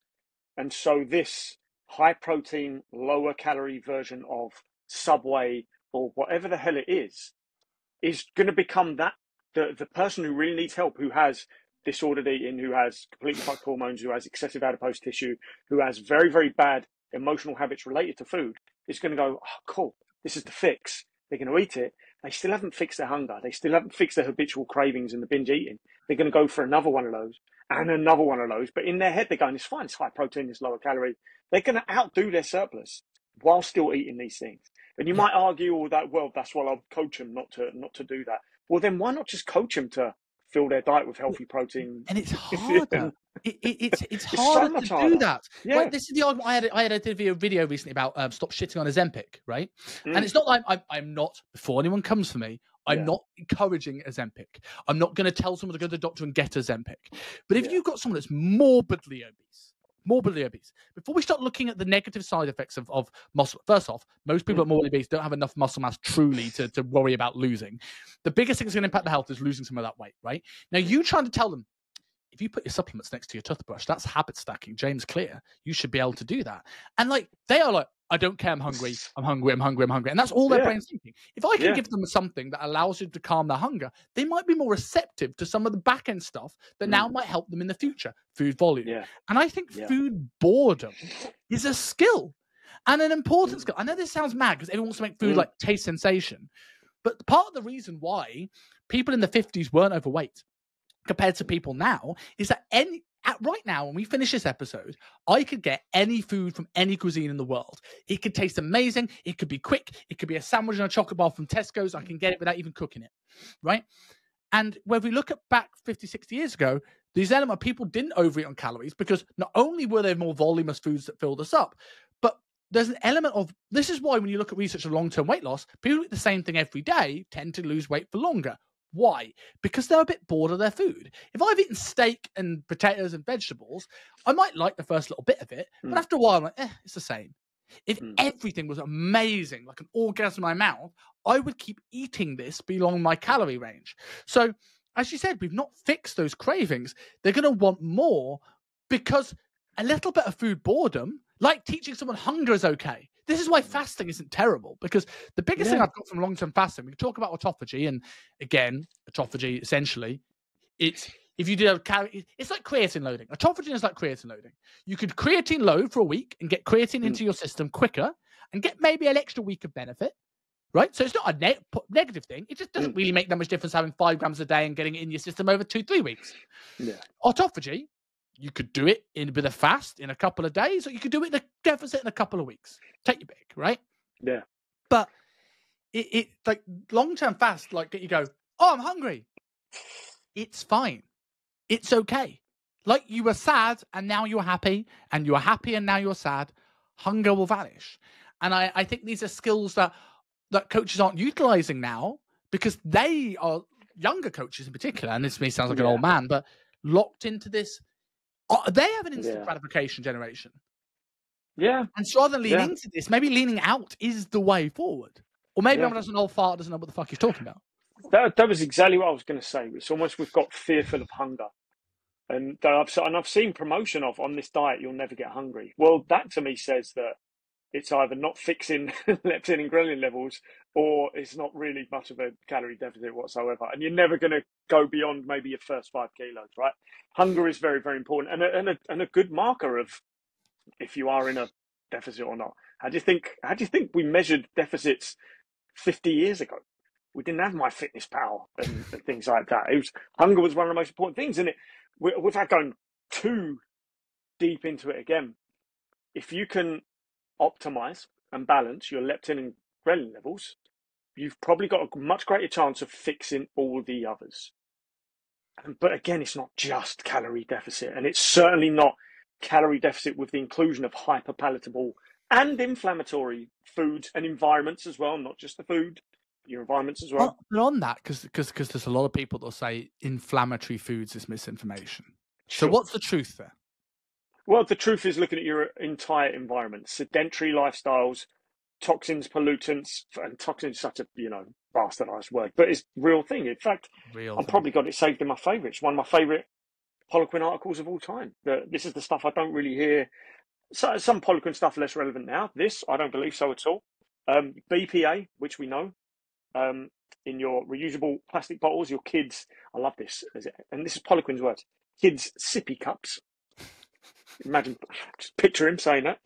And so this high-protein, lower-calorie version of Subway or whatever the hell it is going to become that the person who really needs help, who has disordered eating, who has completely fucked hormones, who has excessive adipose tissue, who has very, very bad emotional habits related to food, is going to go, oh, cool, this is the fix. They're going to eat it. They still haven't fixed their hunger. They still haven't fixed their habitual cravings and the binge eating. They're going to go for another one of those and another one of those. But in their head, they're going, it's fine. It's high protein. It's lower calorie. They're going to outdo their surplus while still eating these things. And you might argue all that, well, that's why I'll coach them not to do that. Well, then why not just coach them to fill their diet with healthy protein? And it's harder. It's harder to harder. do that. Yeah. Right? This is the argument I had a video recently about stop shitting on Ozempic, right? And it's not like I'm not, before anyone comes for me, I'm not encouraging Ozempic. I'm not going to tell someone to go to the doctor and get Ozempic. But if you've got someone that's morbidly obese, before we start looking at the negative side effects of muscle, first off, most people at morbidly obese don't have enough muscle mass truly to worry about losing. The biggest thing that's going to impact the health is losing some of that weight, right? Now, you trying to tell them, if you put your supplements next to your toothbrush, that's habit stacking. James Clear, you should be able to do that. And like, they are like, I don't care, I'm hungry. And that's all their brain's thinking. If I can give them something that allows you to calm their hunger, they might be more receptive to some of the back end stuff that now might help them in the future. Food volume. Yeah. And I think food boredom is a skill and an important skill. I know this sounds mad because everyone wants to make food like taste sensation. But part of the reason why people in the 50s weren't overweight compared to people now is that right now, when we finish this episode, I could get any food from any cuisine in the world. It could taste amazing. It could be quick. It could be a sandwich and a chocolate bar from Tesco's. I can get it without even cooking it, right? And when we look at back 50, 60 years ago, these element people didn't overeat on calories because not only were there more voluminous foods that filled us up, but there's an element of, this is why when you look at research of long-term weight loss, people who eat the same thing every day tend to lose weight for longer. Why? Because they're a bit bored of their food. If I've eaten steak and potatoes and vegetables, I might like the first little bit of it, but after a while, I'm like, it's the same. If everything was amazing, like an orgasm in my mouth, I would keep eating this beyond my calorie range. So, as you said, we've not fixed those cravings. They're going to want more because a little bit of food boredom, like teaching someone hunger is okay. This is why fasting isn't terrible, because the biggest thing I've got from long-term fasting, we can talk about autophagy, and again, autophagy, essentially, it's if you do it's like creatine loading. Autophagy is like creatine loading. You could creatine load for a week and get creatine into your system quicker and get maybe an extra week of benefit, right? So it's not a negative thing. It just doesn't really make that much difference having 5 grams a day and getting it in your system over 2-3 weeks. Yeah. Autophagy, you could do it with a fast in a couple of days, or you could do it in a deficit in a couple of weeks. Take your pick, right? Yeah. But it like long-term fast, like you go, oh, I'm hungry. It's fine. It's okay. Like you were sad and now you're happy, and you are happy and now you're sad. Hunger will vanish. And I think these are skills that coaches aren't utilizing now because they are younger coaches in particular. And this may sound like an old man, but locked into this. They have an instant gratification generation. Yeah. And so rather than lean into this, maybe leaning out is the way forward. Or maybe I'm just an old fart doesn't know what the fuck he's talking about. That was exactly what I was going to say. It's almost we've got fearful of hunger. And I've seen promotion of, on this diet, you'll never get hungry. Well, that to me says that it's either not fixing leptin and ghrelin levels, or it's not really much of a calorie deficit whatsoever. And you're never going to go beyond maybe your first 5 kilos, right? Hunger is very, very important, and a good marker of if you are in a deficit or not. How do you think we measured deficits 50 years ago? We didn't have MyFitnessPal and things like that. Hunger was one of the most important things, and without going too deep into it again, if you can optimize and balance your leptin and ghrelin levels, you've probably got a much greater chance of fixing all the others. But again, it's not just calorie deficit, and it's certainly not calorie deficit with the inclusion of hyperpalatable and inflammatory foods and environments as well, not just the food, your environments as well. But on that, because there's a lot of people that say inflammatory foods is misinformation. Sure. So what's the truth there? Well, the truth is looking at your entire environment, sedentary lifestyles, toxins, pollutants, and toxins is such a, bastardized word, but it's a real thing. In fact, I've probably got it saved in my favourites. One of my favourite Poliquin articles of all time. This is the stuff I don't really hear. So, some Poliquin stuff less relevant now. This, I don't believe so at all. BPA, which we know, in your reusable plastic bottles, your kids, I love this, and this is Poliquin's words, kids' sippy cups. Imagine, just picture him saying that.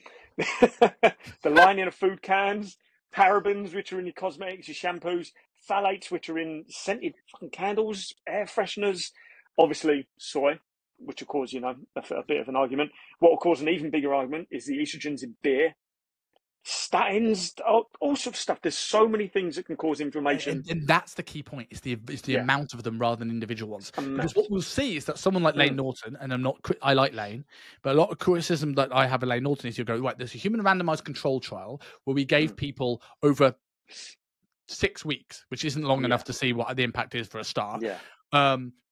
The lining of food cans, parabens, which are in your cosmetics, your shampoos, phthalates, which are in scented fucking candles, air fresheners, obviously soy, which will cause, a bit of an argument. What will cause an even bigger argument is the estrogens in beer, statins, all sorts of stuff. There's so many things that can cause inflammation. And that's the key point, is the amount of them rather than individual ones. Because what we'll see is that someone like Lane Norton, and I like Lane, but a lot of criticism that I have of Lane Norton is, you go, right, there's a human randomized control trial where we gave people over 6 weeks, which isn't long enough to see what the impact is for a start.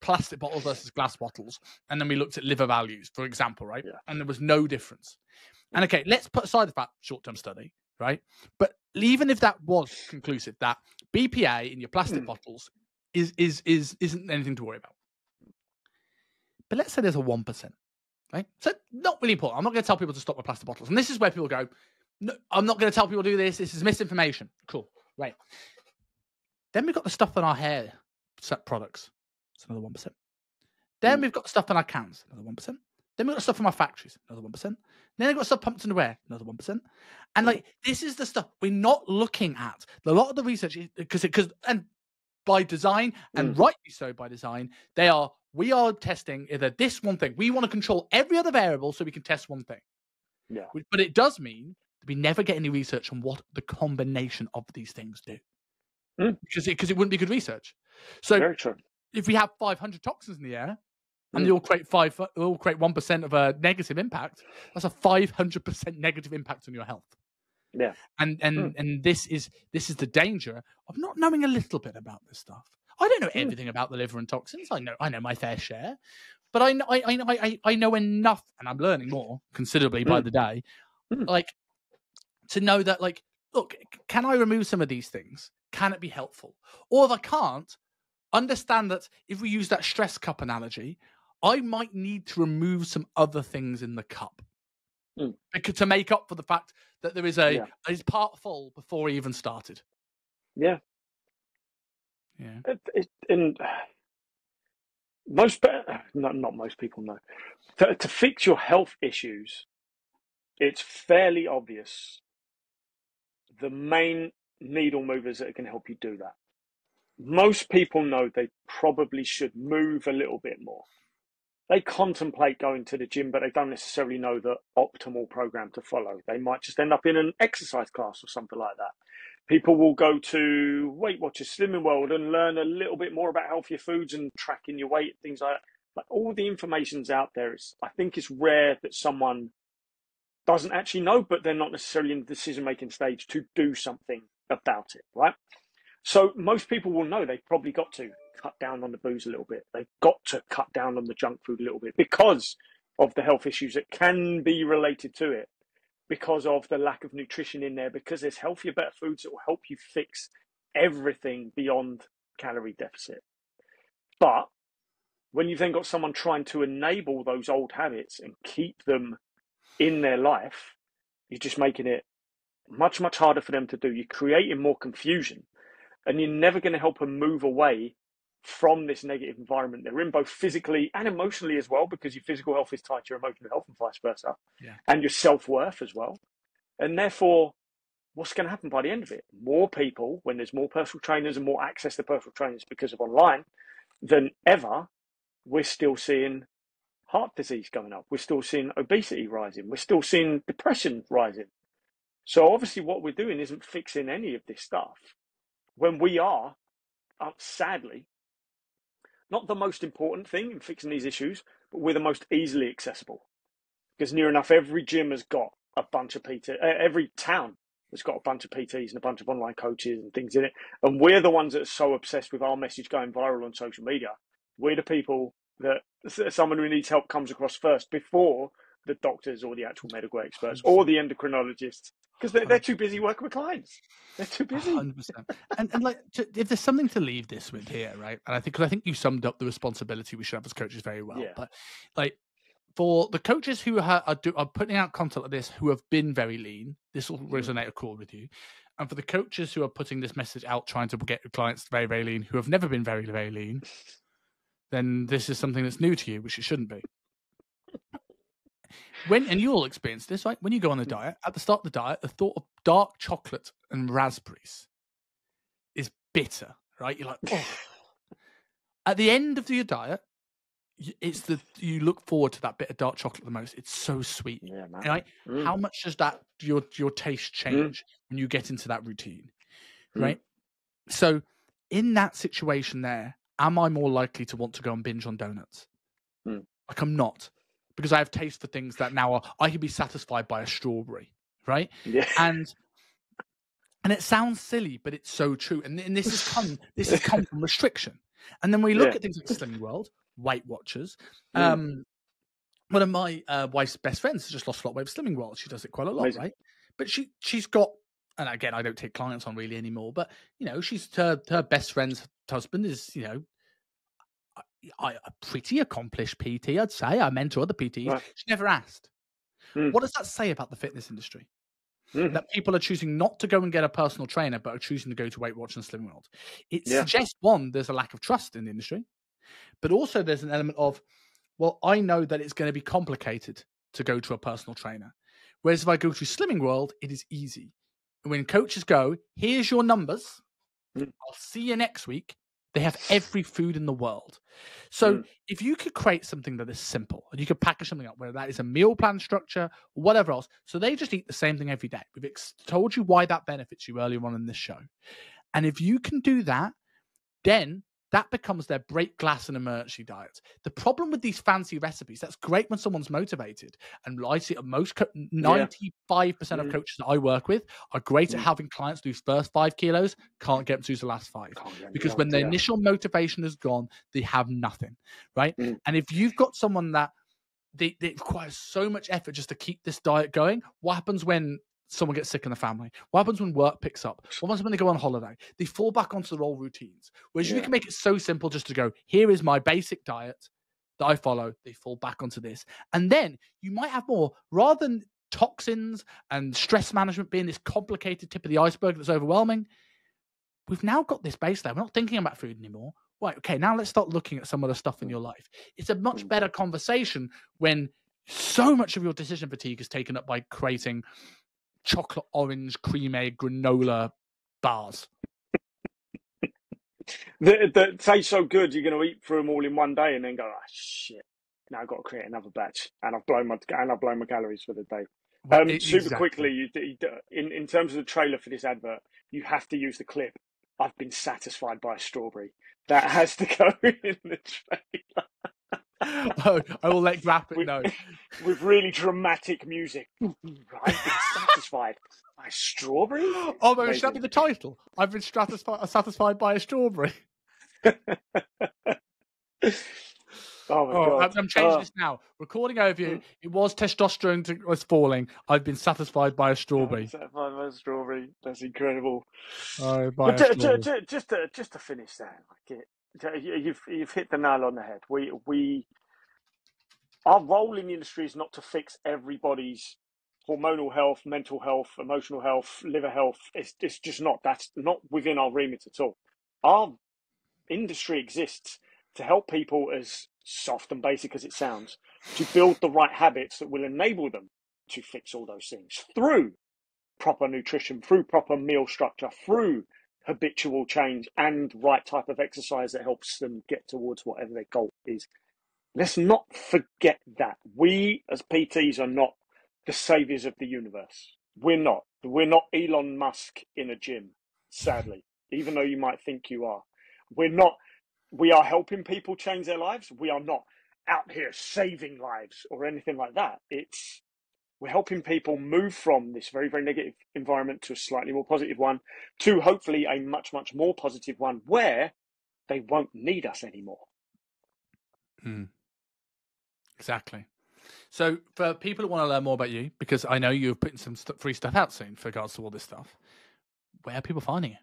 Plastic bottles versus glass bottles. And then we looked at liver values, for example, right? And there was no difference. And okay, let's put aside that short-term study, right? But even if that was conclusive, that BPA in your plastic bottles isn't anything to worry about. But let's say there's a 1%, right? So not really important. I'm not going to tell people to stop with plastic bottles. And this is where people go, no, I'm not going to tell people to do this. This is misinformation. Cool, right. Then we've got the stuff on our hair products. It's another 1%. Then we've got the stuff on our cans, another 1%. Then we've got stuff from our factories, another 1%. Then they've got stuff pumped in the air, another 1%. And like, this is the stuff we're not looking at. A lot of the research, because by design, and rightly so by design, we are testing either this one thing. We want to control every other variable so we can test one thing. Yeah. But it does mean that we never get any research on what the combination of these things do. Because it wouldn't be good research. So very true. If we have 500 toxins in the air, and they all create 1% of a negative impact, that's a 500% negative impact on your health. Yeah. And this is the danger of not knowing a little bit about this stuff. I don't know everything about the liver and toxins. I know my fair share, but I know enough, and I'm learning more considerably by the day, like to know that, like, look, can I remove some of these things? Can it be helpful? Or if I can't, understand that if we use that stress cup analogy, I might need to remove some other things in the cup to make up for the fact that there is is part full before he even started. Yeah. Yeah. And not most people know. To fix your health issues, it's fairly obvious the main needle movers that can help you do that. Most people know they probably should move a little bit more. They contemplate going to the gym, but they don't necessarily know the optimal program to follow. They might just end up in an exercise class or something like that. People will go to Weight Watchers, Slimming World, and learn a little bit more about healthier foods and tracking your weight, things like that. Like, all the information's out there. I think it's rare that someone doesn't actually know, but they're not necessarily in the decision-making stage to do something about it, right? So most people will know they've probably got to cut down on the booze a little bit. They've got to cut down on the junk food a little bit because of the health issues that can be related to it, because of the lack of nutrition in there, because there's healthier, better foods that will help you fix everything beyond calorie deficit. But when you've then got someone trying to enable those old habits and keep them in their life, you're just making it much, much harder for them to do. You're creating more confusion, and you're never going to help them move away from this negative environment they're in, both physically and emotionally as well, because your physical health is tied to your emotional health and vice versa, and your self-worth as well. And therefore, what's going to happen by the end of it? More people, when there's more personal trainers and more access to personal trainers because of online than ever, we're still seeing heart disease going up. We're still seeing obesity rising. We're still seeing depression rising. So obviously what we're doing isn't fixing any of this stuff, when we are, sadly, not the most important thing in fixing these issues, but we're the most easily accessible. Because near enough every gym has got a bunch of PT, every town has got a bunch of PTs and a bunch of online coaches and things in it. And we're the ones that are so obsessed with our message going viral on social media. We're the people that someone who needs help comes across first before the doctors or the actual medical experts or the endocrinologists, because they're too busy working with clients. They're too busy. 100%. And like, if there's something to leave this with here, right? And I think you summed up the responsibility we should have as coaches very well. Yeah. But like, for the coaches who are putting out content like this, who have been very lean, this will resonate a chord with you. And for the coaches who are putting this message out, trying to get clients very, very lean, who have never been very, very lean, then this is something that's new to you, which it shouldn't be. and you all experience this, right? When you go on a diet, at the start of the diet, the thought of dark chocolate and raspberries is bitter, right? You're like, oh. At the end of your diet, you look forward to that bit of dark chocolate the most. It's so sweet. Yeah, man. Right? How much does that your taste change when you get into that routine? Right? So in that situation there, am I more likely to want to go and binge on donuts? Like, I'm not, because I have taste for things that now I can be satisfied by a strawberry, right? Yeah. And it sounds silly, but it's so true. And this has come from restriction. And then we look at things like Slimming World, Weight Watchers. One of my wife's best friends has just lost a lot of weight with Slimming World. She does it quite a lot, amazing, right? But she's got, and again, I don't take clients on really anymore, but she's her best friend's husband is a pretty accomplished PT, I'd say. I mentor other PTs. Right. She never asked. What does that say about the fitness industry? That people are choosing not to go and get a personal trainer, but are choosing to go to Weight Watchers and Slimming World. It suggests, one, there's a lack of trust in the industry, but also there's an element of, well, I know that it's going to be complicated to go to a personal trainer. Whereas if I go to Slimming World, it is easy. And when coaches go, here's your numbers, I'll see you next week, they have every food in the world. So if you could create something that is simple, and you could package something up, whether that is a meal plan structure or whatever else, so they just eat the same thing every day. We've told you why that benefits you earlier on in this show. And if you can do that, then that becomes their break glass and emergency diet. The problem with these fancy recipes, that's great when someone's motivated. And I see most 95% of coaches that I work with are great at having clients lose first 5 kilos, can't get them to lose the last 5. Because when the initial motivation is gone, they have nothing, right? And if you've got someone that they requires so much effort just to keep this diet going, what happens when someone gets sick in the family? What happens when work picks up? What happens when they go on holiday? They fall back onto their old routines. Whereas you can make it so simple just to go, here is my basic diet that I follow. They fall back onto this. And then you might have more, rather than toxins and stress management being this complicated tip of the iceberg that's overwhelming. We've now got this baseline. We're not thinking about food anymore. Right, okay, now let's start looking at some of the stuff in your life. It's a much better conversation when so much of your decision fatigue is taken up by creating chocolate orange cream egg granola bars that taste so good you're going to eat through them all in one day and then go, shit, now I've got to create another batch and I've blown my calories for the day. Super quickly, in terms of the trailer for this advert, you have to use the clip, I've been satisfied by a strawberry. That has to go in the trailer. Oh, I will let Graphic know. With really dramatic music. I've been satisfied by a strawberry? Oh, but should that be the title? I've been satisfied by a strawberry. Oh my God. I'm changing this now. Recording overview. It was testosterone was falling. I've been satisfied by a strawberry. Satisfied by a strawberry. That's incredible. Just to finish that, you've hit the nail on the head. Our role in the industry is not to fix everybody's hormonal health, mental health, emotional health, liver health. It's just not. That's not within our remit at all. Our industry exists to help people, as soft and basic as it sounds, to build the right habits that will enable them to fix all those things through proper nutrition, through proper meal structure, through habitual change and right type of exercise that helps them get towards whatever their goal is. Let's not forget that. We as PTs are not the saviors of the universe. We're not. We're not Elon Musk in a gym, sadly, even though you might think you are. We're not. We are helping people change their lives. We are not out here saving lives or anything like that. We're helping people move from this very, very negative environment to a slightly more positive one, to hopefully a much, much more positive one where they won't need us anymore. Exactly. So for people that want to learn more about you, because I know you're putting some free stuff out soon for regards to all this stuff, where are people finding you?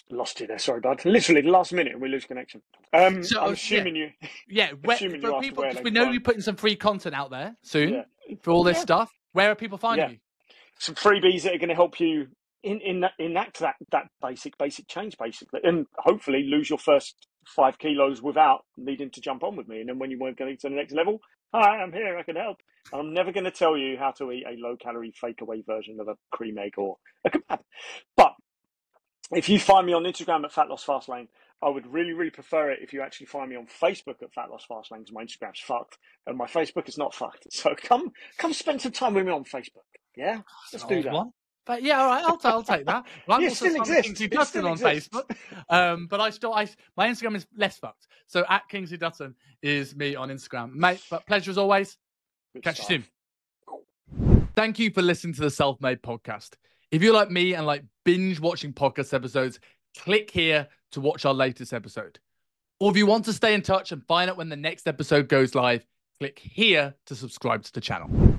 Lost you there, sorry, bud. Literally, the last minute and we lose connection. I'm assuming you. Yeah, for people, because we know you're putting some free content out there soon for all this stuff. Where are people finding you? Some freebies that are going to help you enact that basic change, basically, and hopefully lose your first 5 kilos without needing to jump on with me. And then when you weren't getting to the next level, hi, I'm here, I can help. And I'm never going to tell you how to eat a low-calorie fake-away version of a cream egg or a kebab. But if you find me on Instagram at Fat Loss Fastlane, I would really, really prefer it if you actually find me on Facebook at Fat Loss Fastlane, because my Instagram's fucked and my Facebook is not fucked. So come spend some time with me on Facebook. Yeah, let's do that. One. But yeah, all right, I'll take that. Well, I'm yeah, also Kingsley Dutton on Facebook, but my Instagram is less fucked. So at Kingsley Dutton is me on Instagram, mate. But pleasure as always. Catch you soon. Thank you for listening to the Self-Made Podcast. If you're like me and like binge watching podcast episodes, click here to watch our latest episode. Or if you want to stay in touch and find out when the next episode goes live, click here to subscribe to the channel.